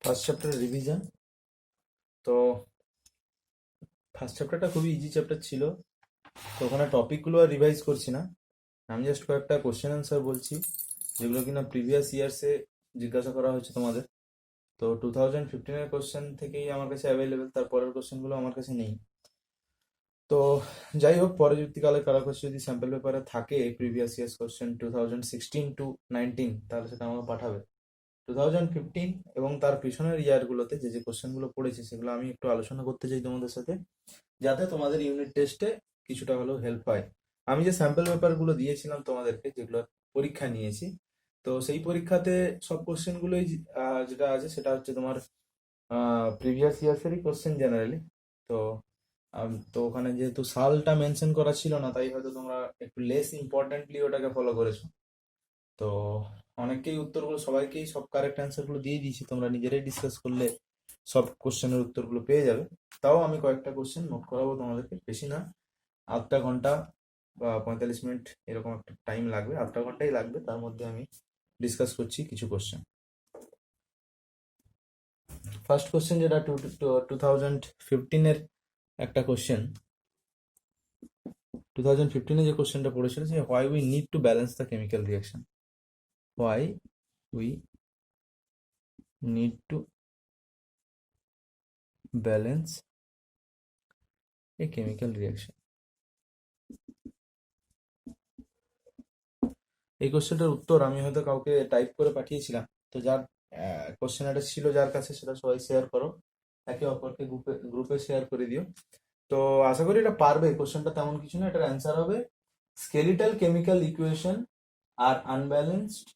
First chapter revision. তো first চ্যাপ্টারটা খুবই ইজি চ্যাপ্টার ছিল, তো ওখানে টপিকগুলো আর রিভাইজ করছি না, আমি জাস্ট কয়েকটা কোশ্চেন অ্যান্সার বলছি যেগুলো কিনা প্রিভিয়াস ইয়ার্সে জিজ্ঞাসা করা হয়েছে তোমাদের। তো 2015-এর কোশ্চেন থেকেই আমার কাছে অ্যাভেলেবেল, তারপরের কোশ্চেনগুলো আমার কাছে নেই। তো যাই হোক, পরবর্তীকালে কারো কাছে যদি স্যাম্পল পেপারে থাকে প্রিভিয়াস ইয়ার্স কোশ্চেন 2016-19, তাহলে সেটা আমাকে পাঠাবে। 2015 এবং তার পিছনের ইয়ারগুলোতে যে যে কোশ্চেনগুলো পড়েছে সেগুলো আমি একটু আলোচনা করতে চাই তোমাদের সাথে, যাতে তোমাদের ইউনিট টেস্টে কিছুটা হলেও হেল্প হয়। আমি যে স্যাম্পল পেপারগুলো দিয়েছিলাম তোমাদেরকে, যেগুলো পরীক্ষা নিয়েছি, তো সেই পরীক্ষাতে সব কোশ্চেনগুলোই যেটা আছে সেটা হচ্ছে তোমার প্রিভিয়াস ইয়ার্সেরই কোশ্চেন জেনারেলি। তো তো ওখানে যেহেতু সালটা মেনশন করা ছিল না, তাই হয়তো তোমরা একটু লেস ইম্পর্টেন্টলি ওটাকে ফলো করেছো। তো অনেকেই উত্তরগুলো, সবাইকেই সব কারেক্ট অ্যান্সারগুলো দিয়ে দিয়েছি, তোমরা নিজেরাই ডিসকাস করলে সব কোশ্চেনের উত্তরগুলো পেয়ে যাবে। তাও আমি কয়েকটা কোশ্চেন নোট করাবো তোমাদেরকে, বেশি না, আধটা ঘন্টা বা 45 মিনিট এরকম একটা টাইম লাগবে, আধটা ঘন্টাই লাগবে, তার মধ্যে আমি ডিসকাস করছি কিছু কোশ্চেন। ফার্স্ট কোশ্চেন যেটা 2015-এর একটা কোশ্চেন, 2015-এ যে কোশ্চেনটা পড়েছিল যে why we need to balance the chemical reaction, why we need to balance A chemical reaction. এই কোশ্চেনটার উত্তর আমি হয়তো কাউকে টাইপ করে পাঠিয়েছিলাম, তো যার কোশ্চেন এটা ছিল যার কাছে, সেটা সবাই শেয়ার করো, একে অপরকে গ্রুপে গ্রুপে শেয়ার করে দিও। তো আশা করি এটা পারবে। কোশ্চেনটা তেমন কিছু না, এটার অ্যান্সার হবে স্কেলিটাল কেমিক্যাল ইকুয়েশন আর unbalanced,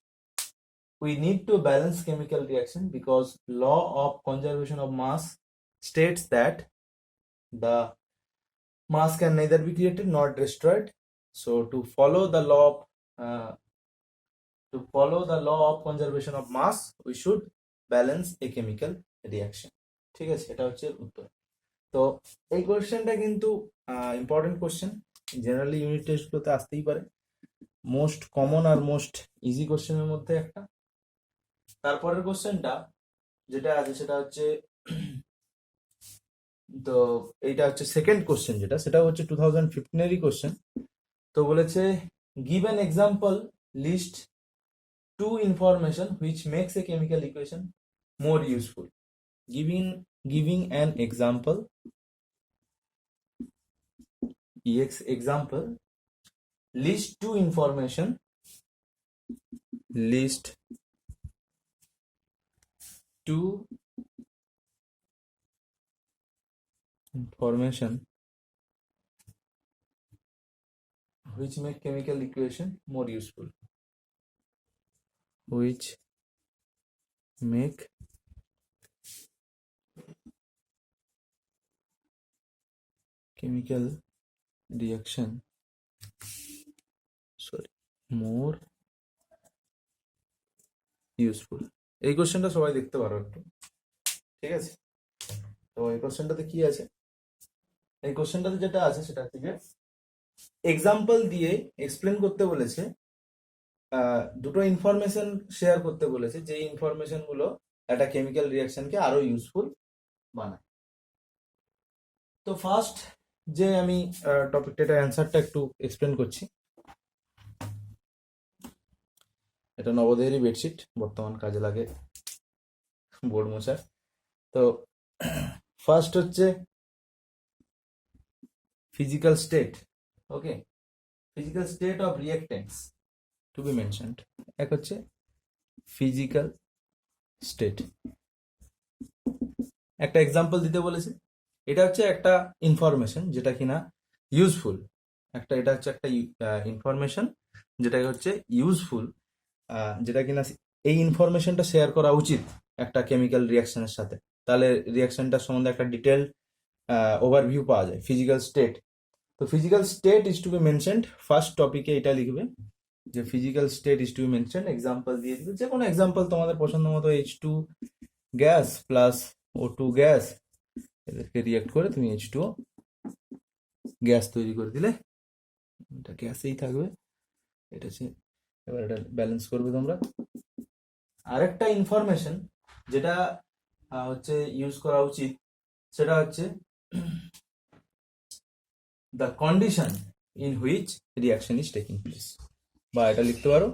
we need to balance chemical reaction because law of conservation of mass states that the mass can neither be created nor destroyed. So to follow the law of conservation of mass, we should balance a chemical reaction. ঠিক আছে, এটা হচ্ছে উত্তর। তো এই কোশ্চেনটা কিন্তু important question, generally unit টেস্টগুলোতে আসতেই পারে, মোস্ট কমন আর মোস্ট ইজি কোশ্চেনের মধ্যে একটা। তারপরের কোশ্চেনটা যেটা আছে সেটা হচ্ছে তো এইটা হচ্ছে সেকেন্ড কোশ্চেন, যেটা সেটা হচ্ছে 2015-এরই কোশ্চেন। তো বলেছে give an example, list two information which makes a chemical equation more useful. giving an example, list two information which make chemical equation more useful, which make chemical reaction more useful. এই কোশ্চেনটা সবাই দেখতে পারো একটু, ঠিক আছে? তো এই কোশ্চেনটাতে কি আছে, এই কোশ্চেনটাতে যেটা আছে সেটা হচ্ছে যে এক্সাম্পল দিয়ে এক্সপ্লেন করতে বলেছে, দুটো ইনফরমেশন শেয়ার করতে বলেছে, যে ইনফরমেশন গুলো একটা কেমিক্যাল রিয়াকশনকে আরো ইউজফুল বানায়। তো ফার্স্ট যে আমি টপিকটা অ্যান্সারটা একটু এক্সপ্লেন করছি। এটা নবোদয়েরই বেডশিট, বর্তমান কাজে লাগে বোর্ড মোছার। তো ফার্স্ট হচ্ছে physical state, okay, physical state of reactants to be mentioned। এক হচ্ছে physical state, একটা এক্সাম্পল দিতে বলেছে। এটা হচ্ছে একটা ইনফরমেশন যেটা কিনা ইউজফুল, এটা হচ্ছে একটা ইনফরমেশন যেটা হচ্ছে ইউজফুল, যেটা কিনা এই ইনফরমেশনটা শেয়ার করা উচিত একটা কেমিক্যাল রিয়াকশনের সাথে, তাহলে রিয়াকশনটার সম্বন্ধে একটা ডিটেলড ওভারভিউ পাওয়া যায়। ফিজিক্যাল স্টেট, তো physical state is to be mentioned, first টপিকে এটা লিখবে যে physical state is to be mentioned, example দিয়ে দিবে, যে কোনো এক্সাম্পল তোমাদের পছন্দ মতো, H2 gas plus O2 gas, এদেরকে রিয়াক্ট করে তুমি H2O গ্যাস তৈরি করে দিলে, এটা গ্যাসেই থাকবে। এটা হচ্ছে, এবার এটা ব্যালেন্স করবে তোমরা। আরেকটা ইনফরমেশন যেটা হচ্ছে ইউজ করা উচিত, সেটা হচ্ছে the condition in which reaction is taking place, বা এটা লিখতে পারো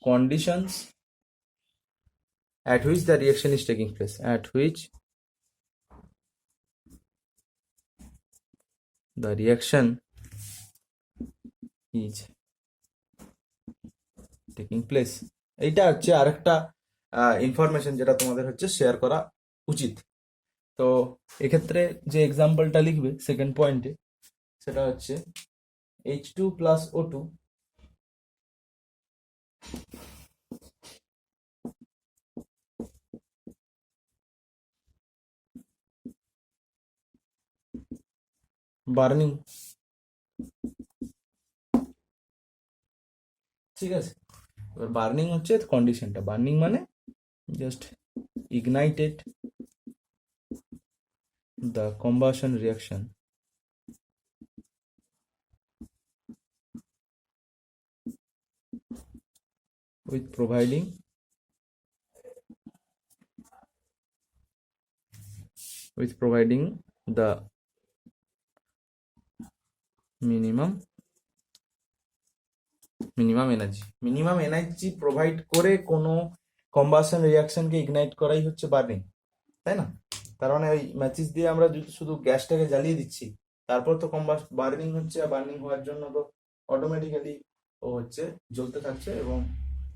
conditions at which the reaction is taking place, at which the reaction is taking place। এইটা হচ্ছে আরেকটা ইনফরমেশন যেটা তোমাদের হচ্ছে শেয়ার করা উচিত। তো এক্ষেত্রে যে এক্সাম্পলটা লিখবে সেকেন্ড পয়েন্টে, সেটা হচ্ছে H2 প্লাস O2 বার্নিং, ঠিক আছে। এবার বার্নিং হচ্ছে কন্ডিশনটা, বার্নিং মানে just ignited the combustion reaction with providing the minimum energy provide করে কোনো কম্বাসন রিয়াকশনকে ইগনাইট করাই হচ্ছে বার্নিং, তাই না? তার মানে ওই ম্যাচিস দিয়ে আমরা যদি শুধু গ্যাসটাকে জ্বালিয়ে দিচ্ছি, তারপর তো বার্নিং হচ্ছে, আর বার্নিং হওয়ার জন্য তো অটোমেটিক্যালি ও হচ্ছে জ্বলতে থাকছে এবং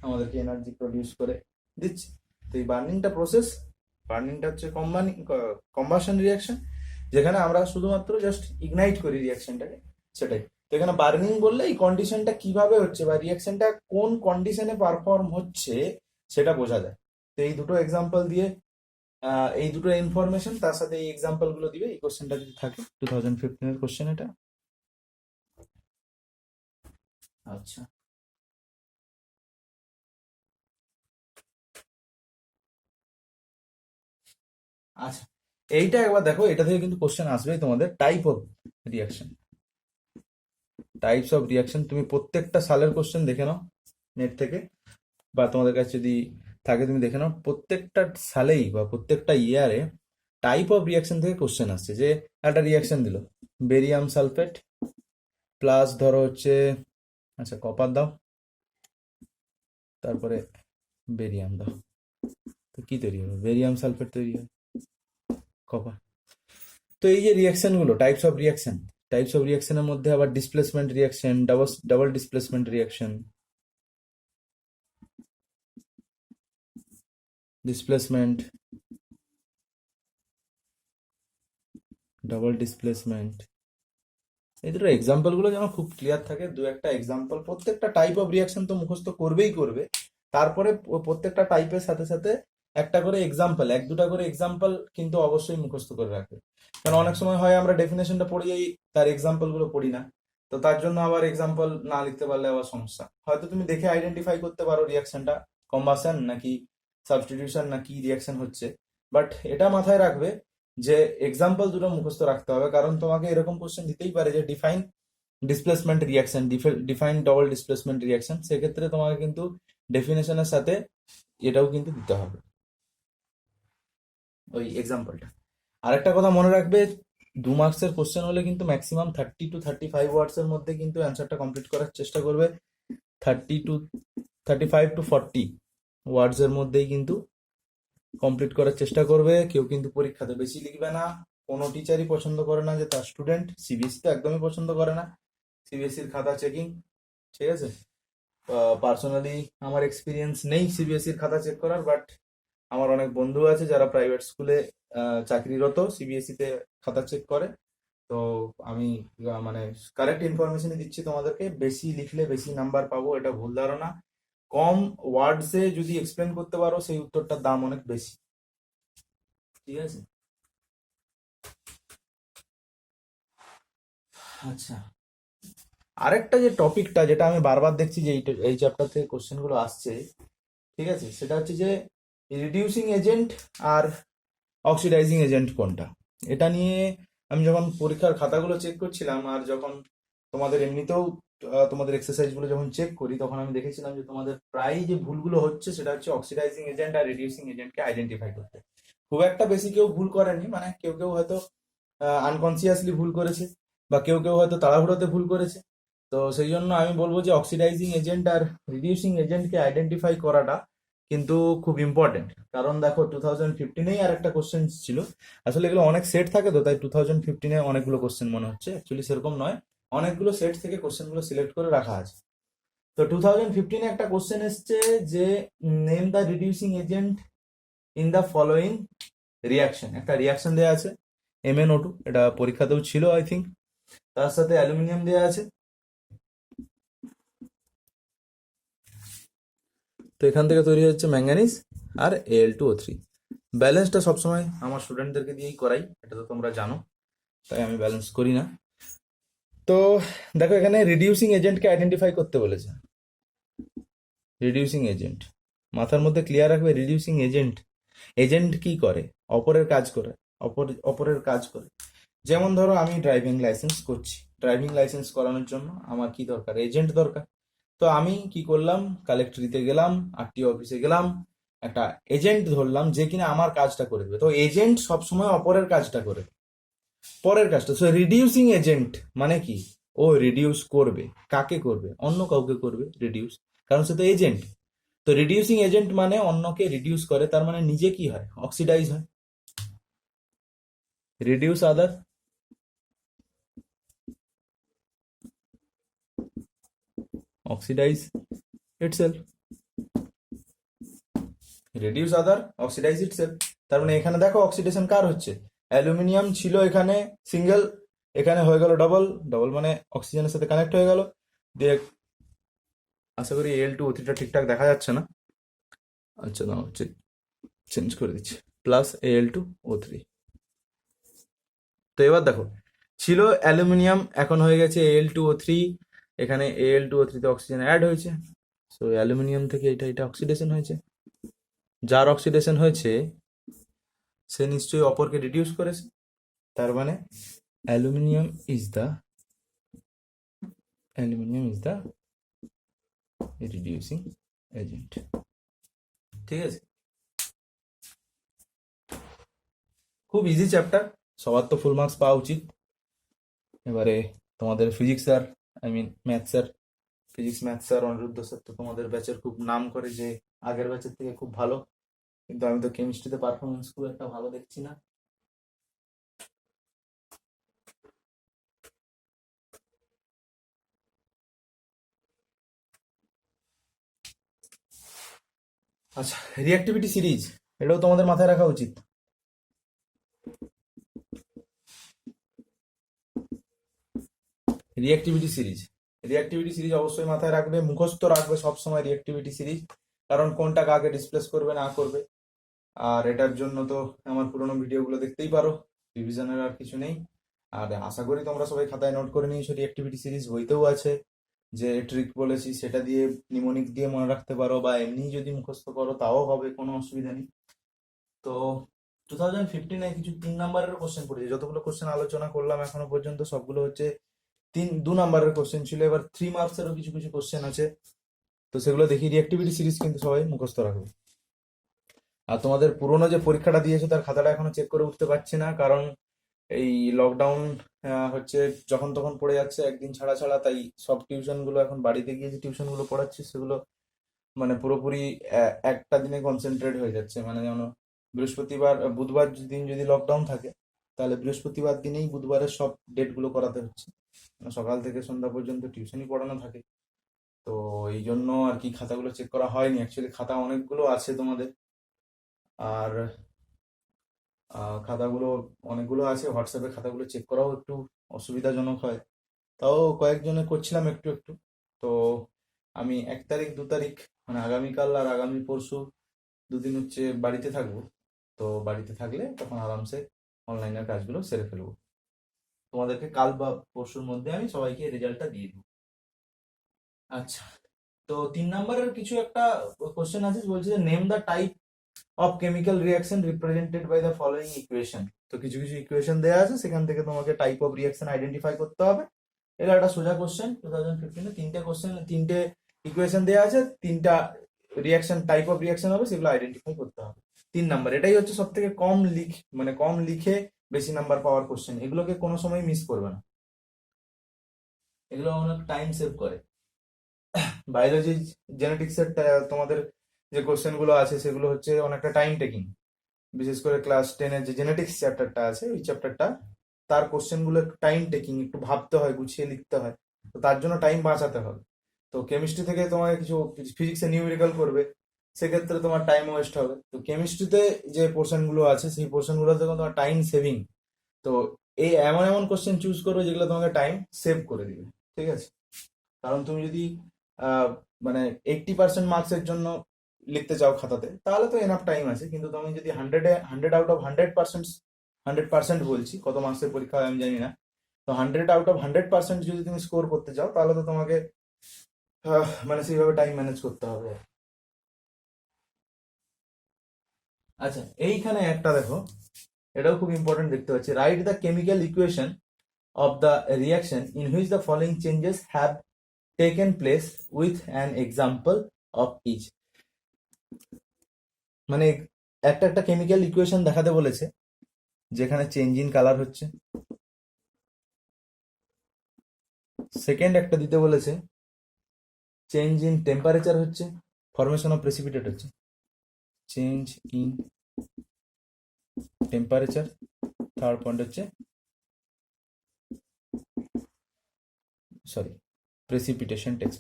আমাদেরকে এনার্জি প্রডিউস করে দিচ্ছে। তো এই বার্নিংটা হচ্ছে কম্বাসন রিয়াকশন, যেখানে আমরা শুধুমাত্র জাস্ট ইগনাইট করি রিয়াকশনটাকে, সেটাই। তো এখানে বার্নিং বললে এই কন্ডিশনটা কিভাবে হচ্ছে বা রিয়াকশনটা কোন কন্ডিশনে পারফর্ম হচ্ছে সেটা বোঝা যায়। তো এই দুটো এক্সাম্পল দিয়ে এই দুটো ইনফরমেশন তার সাথে এই এক্সাম্পল গুলো দিবে, এই কোশ্চেনটা যদি থাকে 2015 এর কোশ্চেন এটা। আচ্ছা, আচ্ছা এইটা একবার দেখো, এটা থেকে কিন্তু কোশ্চেন আসবেই তোমাদের। টাইপস অফ রিয়াকশন তুমি প্রত্যেকটা সালের কোশ্চেন দেখে নাও নেট থেকে, বা তোমাদের কাছে যদি থাকে তুমি দেখে নাও, প্রত্যেকটা সালেই বা প্রত্যেকটা ইয়ারে টাইপ অফ রিয়াকশন থেকে কোশ্চেন আসছে। যে একটা রিয়াকশন দিল বেরিয়াম সালফেট প্লাস ধরো হচ্ছে আচ্ছা কপার দাও, তারপরে বেরিয়াম দাও, তো কি তৈরি হবে? বেরিয়াম সালফেট তৈরি হয়, কপার। তো এই যে রিয়াকশনগুলো টাইপস অফ রিয়াকশনের মধ্যে আবার displacement reaction, double displacement reaction, double displacement, এই দুটো এক্সাম্পল গুলো যেন খুব ক্লিয়ার থাকে। দু একটা এক্সাম্পল প্রত্যেকটা টাইপ অফ রিয়াকশন তো মুখস্থ করবে, তারপরে প্রত্যেকটা টাইপের সাথে সাথে একটা করে এক্সাম্পল, এক দুটা করে এক্সাম্পল কিন্তু অবশ্যই মুখস্থ করে রাখবে। কারণ অনেক সময় হয় আমরা ডেফিনেশনটা পড়ি যাই, তার এক্সাম্পল গুলো পড়ি না, তো তার জন্য আবার এক্সাম্পল না লিখতে পারলে আবার সমস্যা। হয়তো তুমি দেখে আইডেন্টিফাই করতে পারো রিয়াকশনটা কম্বাসন নাকি সাবস্টিটিউশন নাকি রিয়াকশন হচ্ছে, বাট এটা মাথায় রাখবে যে এক্সাম্পল দুটো মুখস্থ রাখতে হবে। কারণ তোমাকে এরকম কোশ্চেন দিতেই পারে যে define displacement reaction, define double displacement reaction, সেক্ষেত্রে তোমাকে কিন্তু ডেফিনেশনের সাথে এটাও কিন্তু দিতে হবে, ওই এক্সাম্পলটা। আরেকটা কথা মনে রাখবে, 2 মার্কসের কোশ্চেন হলে কিন্তু ম্যাক্সিমাম 30 to 35 ওয়ার্ডসের মধ্যে কিন্তু অ্যান্সারটা কমপ্লিট করার চেষ্টা করবে। 35 to 40 ওয়ার্ডসের মধ্যেই কিন্তু কমপ্লিট করার চেষ্টা করবে। কেউ কিন্তু পরীক্ষাতে বেশি লিখবে না, কোনো টিচারই পছন্দ করে না যে তার স্টুডেন্ট, সিবিএসসি তো একদমই পছন্দ করে না সিবিএসসির খাতা চেকিং, ঠিক আছে। পার্সোনালি আমার এক্সপিরিয়েন্স নেই সিবিএসসির খাতা চেক করার, বাট আমার অনেক বন্ধু আছে যারা প্রাইভেট স্কুলে চাকরিরত, সিবিএসসিতে খাতা চেক করে। তো আমি মানে কারেক্ট ইনফরমেশনই দিচ্ছি তোমাদেরকে, বেশি লিখলে বেশি নাম্বার পাবো এটা ভুল ধারণা। কম ওয়ার্ডসে যদি এক্সপ্লেন করতে পারো সেই উত্তরটার দাম অনেক বেশি, ঠিক আছে। আচ্ছা, আরেকটা যে টপিকটা যেটা আমি বারবার দেখছি যে এই চ্যাপ্টার থেকে কোশ্চেন গুলো আসছে, ঠিক আছে, সেটা হচ্ছে যে রিডিউসিং এজেন্ট আর অক্সিডাইজিং এজেন্ট কোনটা। এটা নিয়ে আমি যখন পরীক্ষার খাতাগুলো চেক করছিলাম আর যখন তোমাদের এমনিতেও তোমাদের এক্সারসাইজ গুলো যখন চেক করি, তখন আমি দেখেছিলাম যে তোমাদের প্রায় যে ভুলগুলো হচ্ছে সেটা হচ্ছে অক্সিডাইজিং এজেন্ট আর রিডিউসিং এজেন্টকে আইডেন্টিফাই করতে। খুব একটা বেশি কেউ ভুল করেনি, মানে কেউ কেউ হয়তো আনকনসিয়াসলি ভুল করেছে, বা কেউ কেউ হয়তো তাড়াহুড়োতে ভুল করেছে। তো সেই জন্য আমি বলবো যে অক্সিডাইজিং এজেন্ট আর রিডিউসিং এজেন্টকে আইডেন্টিফাই করাটা কিন্তু খুব ইম্পর্টেন্ট। কারণ দেখো 2015-এই আর একটা কোশ্চেন ছিল, আসলে এগুলো অনেক সেট থাকে তো তাই 2015-এ অনেকগুলো কোশ্চেন মনে হচ্ছে, অ্যাকচুয়ালি সেরকম নয়, অনেকগুলো সেট থেকে কোশ্চেনগুলো সিলেক্ট করে রাখা আছে। তো 2015-এ একটা কোশ্চেন এসছে যে name the reducing agent in the following reaction. একটা রিয়াকশন দেওয়া আছে MnO2, এটা পরীক্ষাতেও ছিল আই থিঙ্ক, তার সাথে অ্যালুমিনিয়াম দেওয়া আছে। তো এখান থেকে তৈরি হচ্ছে ম্যাঙ্গানিজ আর Al2O3। ব্যালেন্সটা সবসময় আমার স্টুডেন্টদেরকে দিয়েই করাই, এটা তো তোমরা জানো, তাই আমি ব্যালেন্স করি না। তো দেখো এখানে রিডিউসিং এজেন্টকে আইডেন্টিফাই করতে বলেছে। রিডিউসিং এজেন্ট মাথার মধ্যে ক্লিয়ার রাখবে, রিডিউসিং এজেন্ট, এজেন্ট কি করে? অপরের কাজ করে, অপরের কাজ করে। যেমন ধরো আমি ড্রাইভিং লাইসেন্স করছি, ড্রাইভিং লাইসেন্স করানোর জন্য আমার কি দরকার? এজেন্ট দরকার। তো আমি কি করলাম, কালেক্টরিতে গেলাম, আরটিও অফিসে গেলাম, একটা এজেন্ট ধরলাম যে কিনা আমার কাজটা করে দেবে। তো এজেন্ট সবসময় অপরের কাজটা করে, পরের কাজটা। সো রিডিউসিং এজেন্ট মানে কি? ও রিডিউস করবে, কাকে করবে? অন্য কাউকে করবে রিডিউস, কারণ সে তো এজেন্ট। তো রিডিউসিং এজেন্ট মানে অন্যকে রিডিউস করে, তার মানে নিজে কি হয়? অক্সিডাইজ হয়। রিডিউস আদার, অক্সিডাইজ ইটসেলফ। রিডিউস আদার, অক্সিডাইজ ইটসেলফ। তার মানে এখানে দেখো অক্সিডেশন কার হচ্ছে? অ্যালুমিনিয়াম ছিল এখানে সিঙ্গেল, এখানে হয়ে গেল ডবল, ডবল মানে অক্সিজেনের সাথে কানেক্ট হয়ে গেল দিয়ে। আশা করি Al2O3টা ঠিকঠাক দেখা যাচ্ছে না, আচ্ছা না হচ্ছে, চেঞ্জ করে দিচ্ছি, প্লাস Al2O3। তো এবার দেখো ছিল অ্যালুমিনিয়াম, এখন হয়ে গেছে Al2O3, এখানে Al2O3তে অক্সিজেন অ্যাড হয়েছে। সো অ্যালুমিনিয়াম থেকে এটা অক্সিডেশন হয়েছে, যার অক্সিডেশন হয়েছে সে নিশ্চয়ই অপরকে রিডিউস করেছে, তার মানে aluminium is the reducing agent. ঠিক আছে, খুব ইজি চ্যাপ্টার, সবার তো ফুল মার্কস পাওয়া উচিত। এবারে তোমাদের physics sir, math sir, physics math sir Aniruddha sir তো তোমাদের ব্যাচের খুব নাম করে যে আগের ব্যাচের থেকে খুব ভালো, কিন্তু আমি তো কেমিস্ট্রিতে পারফরমেন্স খুব একটা ভালো দেখছি না। আচ্ছা, রিঅ্যাক্টিভিটি সিরিজ, এটাও তোমাদের মাথায় রাখা উচিত। রিঅ্যাক্টিভিটি সিরিজ, রিঅ্যাক্টিভিটি সিরিজ অবশ্যই মাথায় রাখবে, মুখস্থ রাখবে সবসময় রিঅ্যাক্টিভিটি সিরিজ, কারণ কোনটা কাকে ডিসপ্লেস করবে না করবে। আর এটার জন্য তো আমার পুরোনো ভিডিওগুলো দেখতেই পারো, রিভিশনের আর কিছু নেই। আর আশা করি তোমরা সবাই খাতায় নোট করে নিয়েছো, রিঅ্যাক্টিভিটি সিরিজ বইতেও আছে, যে ট্রিক বলেছি সেটা দিয়ে নিমোনিক দিয়ে মনে রাখতে পারো, বা এমনি যদি মুখস্থ করো তাও হবে, কোনো অসুবিধা নেই। তো 2015-এ কিছু 3 নাম্বারের কোশ্চেন পড়েছে, যতগুলো কোশ্চেন আলোচনা করলাম এখনো পর্যন্ত সবগুলো হচ্ছে 2 নাম্বারের কোশ্চেন ছিল। এবার 3 মার্কসেরও কিছু কিছু কোশ্চেন আছে, তো সেগুলো দেখি। রিঅ্যাক্টিভিটি সিরিজ কিন্তু সবাই মুখস্থ রাখবে। আর তোমাদের পুরোনো যে পরীক্ষাটা দিয়েছো তার খাতাটা এখনো চেক করে উঠতে পারছি না, কারণ এই লকডাউন হচ্ছে, যখন তখন পড়ে যাচ্ছে একদিন ছাড়া ছাড়া, তাই সব টিউশনগুলো এখন বাড়িতে গিয়ে যে টিউশনগুলো পড়াচ্ছি সেগুলো মানে পুরোপুরি একটা দিনে কনসেন্ট্রেট হয়ে যাচ্ছে। মানে যেন বৃহস্পতিবার বুধবার দিন যদি লকডাউন থাকে, তাহলে বৃহস্পতিবার দিনেই বুধবারের সব ডেটগুলো করাতে হচ্ছে, মানে সকাল থেকে সন্ধ্যা পর্যন্ত টিউশনই পড়ানো থাকে। তো এই জন্য আর কি খাতাগুলো চেক করা হয়নি, অ্যাকচুয়ালি খাতা অনেকগুলো আছে তোমাদের, আর খাতাগুলো অনেকগুলো আছে, হোয়াটসঅ্যাপে খাতাগুলো চেক করাও একটু অসুবিধাজনক হয়, তাও কয়েকজনে করছিলাম একটু একটু। তো আমি 1 তারিখ 2 তারিখ মানে আগামীকাল আর আগামী পরশু দুদিন হচ্ছে বাড়িতে থাকবো। তো বাড়িতে থাকলে তখন আরামসে অনলাইনের কাজগুলো সেরে ফেলবো, তোমাদেরকে কাল বা পরশুর মধ্যে আমি সবাইকে রেজাল্টটা দিয়ে দেবো। আচ্ছা, তো 3 নাম্বারের কিছু একটা কোশ্চেন আছে, বলছে যে name the type of chemical reaction represented by the following equation. তো কিছু কিছু ইকুয়েশন দেওয়া আছে, সেখান থেকে তোমাকে টাইপ অফ রিয়াকশন আইডেন্টিফাই করতে হবে। এটা একটা সোজা কোশ্চেন, 2015-এ 3টে কোশ্চেন, 3টে ইকুয়েশন দেওয়া আছে, 3টা রিয়াকশন টাইপ অফ রিয়াকশন হবে, সেগুলো আইডেন্টিফাই করতে হবে। 3 নাম্বার, এটাই হচ্ছে সব থেকে কম কম লিখে বেশি নাম্বার পাওয়ার কোশ্চেন। এগুলোকে কোনো সময় মিস করবে না, এগুলো অনেক টাইম সেভ করে। বায়োলজি জেনেটিক্সের তোমাদের যে কোশ্চেন গুলো আছে সেগুলো হচ্ছে অনেকটা টাইম টেকিং। বিশেষ করে ক্লাস 10-এর যে জেনেটিক্স চ্যাপ্টারটা আছে ওই চ্যাপ্টারটা, তার কোশ্চেন গুলো একটু টাইম টেকিং, একটু ভাবতে হয়, গুছিয়ে লিখতে হয়, তো তার জন্য টাইম বাঁচাতে হবে। তো কেমিস্ট্রি থেকে তোমাকে কিছু ফিজিক্সে নিউমেরিক্যাল করবে, সেক্ষেত্রে তোমার টাইম ওয়েস্ট হবে। তো কেমিস্ট্রিতে যে পোর্শন গুলো আছে সেই পোর্শন গুলোতে তোমার টাইম সেভিং। তো এই এমন এমন কোশ্চেন চুজ করবে যেগুলো তোমাকে টাইম সেভ করে দিবে, ঠিক আছে? কারণ তুমি যদি আহ, 80% মার্কসের জন্য লিখতে চাও খাতাতে, তাহলে তো এনাফ টাইম আছে। কিন্তু তুমি যদি 100 আউট অফ 100%, 100% বলছি, কত মার্কসের পরীক্ষা হয় আমি জানি না, তো 100 আউট অফ 100% যদি তুমি স্কোর করতে চাও তাহলে তো তোমাকে সেইভাবে টাইম ম্যানেজ করতে হবে। আচ্ছা, এইখানে একটা দেখো, এটাও খুব ইম্পর্টেন্ট দেখতে পাচ্ছি, write the chemical equation of the reaction in which the following changes have taken place with an example of each। মানে একটা একটা কেমিক্যাল ইকুয়েশন দেখাতে বলেছে যেখানে চেঞ্জ ইন কালার হচ্ছে। সেকেন্ড একটা দিতে বলেছে চেঞ্জ ইন টেম্পারেচার হচ্ছে, ফরমেশন অফ প্রেসিপিটেট হচ্ছে, change in temperature. Third point হচ্ছে প্রেসিপিটেশন টেক্স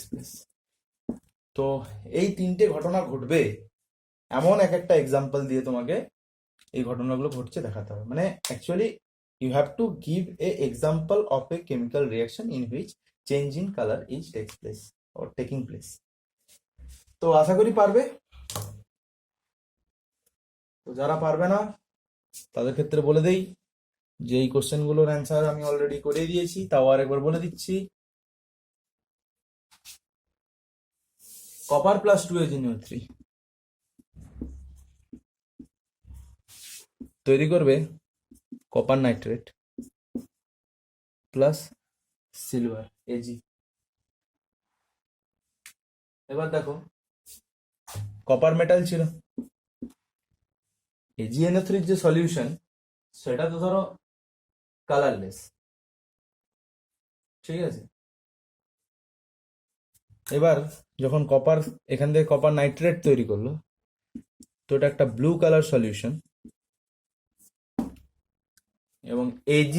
প্লেস। তো এই 3টে ঘটনা ঘটবে এমন এক একটা এক্সাম্পল দিয়ে তোমাকে এই ঘটনাগুলো ঘটছে দেখাতে হবে। Actually you have to give a example of a chemical reaction in which change in colour is takes place or taking place. তো আশা করি পারবে। তো যারা পারবে না তাদের ক্ষেত্রে বলে দেই যে এই কোশ্চেনগুলোর অ্যান্সার আমি অলরেডি করে দিয়েছি, তাও আরেকবার বলে দিচ্ছি। কপার প্লাস 2 AgNO3 তৈরি করবে copper nitrate plus silver Ag। এবার দেখো, কপার মেটাল ছিল, AgNO3 যে সলিউশন সেটা তো ধরো কালারলেস, ঠিক আছে? এবার যখন কপার এখান থেকে কপার নাইট্রেট তৈরি করলো, তো এটা একটা ব্লু কালার সলিউশন, এবং Ag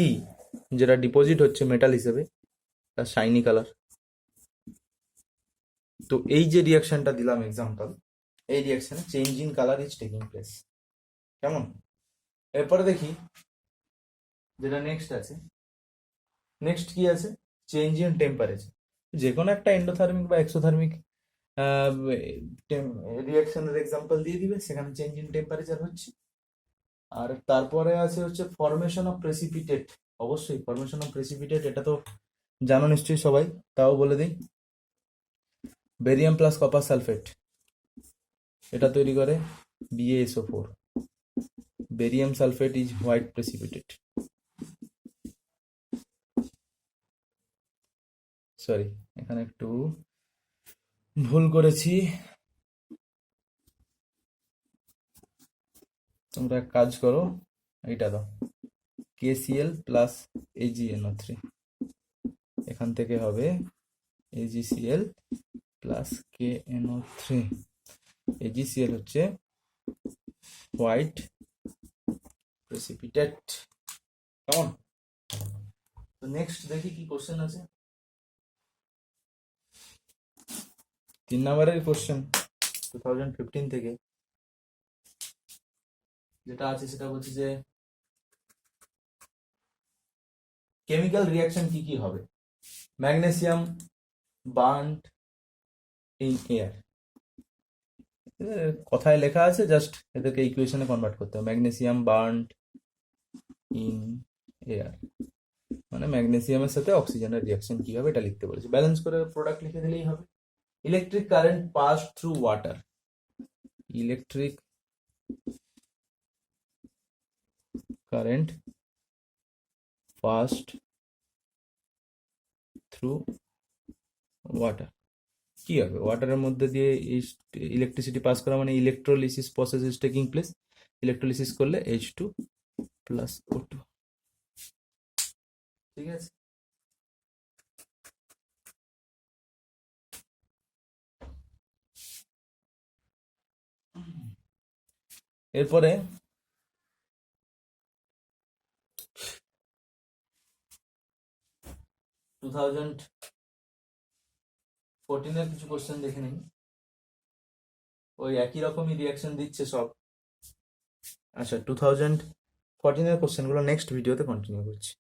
যেটা ডিপোজিট হচ্ছে মেটাল হিসেবে তার শাইনি কালার। তো এই যে রিয়াকশনটা দিলাম এক্সাম্পল, এই রিয়াকশনে change in colour is taking place. কেমন? এরপরে দেখি যেটা নেক্সট আছে। নেক্সট কি আছে? Change in temperature. যে কোনো একটা এন্ডোথার্মিক বা এক্সোথার্মিক রিয়াকশনের এক্সাম্পল দিয়ে দিবে, সেখানে চেঞ্জ ইন টেম্পারেচার হচ্ছে। আর তারপরে আছে হচ্ছে ফরমেশন অফ প্রেসিপিটেট। অবশ্যই ফরমেশন অফ প্রেসিপিটেট এটা তো জানো নিশ্চয়ই সবাই, তাও বলে দিই। বেরিয়াম প্লাস কপার সালফেট এটা তৈরি করে BaSO4। Barium sulphate is white precipitate. Sorry, এখানে একটু ভুল করেছি। তোমরা এক কাজ করো, এইটা দাও, KCl প্লাস AgNO3। এখান থেকে হবে AgCl প্লাস KNO3। AgCl হচ্ছে হোয়াইট প্রেসিপিটেট। কেমন? তো নেক্সট দেখি কি কোশ্চেন আছে। 3 নম্বরের কোশ্চেন 2015 থেকে যেটা আছে সেটা বলছে যে কেমিক্যাল রিয়াকশন কি কি হবে। Magnesium burned in air. কথায় লেখা আছে, জাস্ট এদেরকে ইকুয়েশনে কনভার্ট করতে হবে। ম্যাগনেসিয়াম বার্নড ইন এয়ার মানে ম্যাগনেসিয়ামের সাথে অক্সিজেনের রিয়াকশন কি হবে এটা লিখতে বলেছে। ব্যালেন্স করে প্রোডাক্ট লিখে দিলেই হবে। Electric current pass through water. Electric current passed through water, কি হবে? ওয়াটারের মধ্যে দিয়ে ইলেকট্রিসিটি পাস করা মানে ইলেকট্রোলিসিস প্রসেস ইজ টেকিং প্লেস। ইলেকট্রোলিসিস করলে H2 + O2। ঠিক আছে। এরপরে 2014-এর কিছু কোশ্চেন দেখে নিন। ওই একই রকমই রিয়াকশন দিচ্ছে সব। আচ্ছা, 2014-এর কোশ্চেনগুলো নেক্সট ভিডিওতে কন্টিনিউ করছি।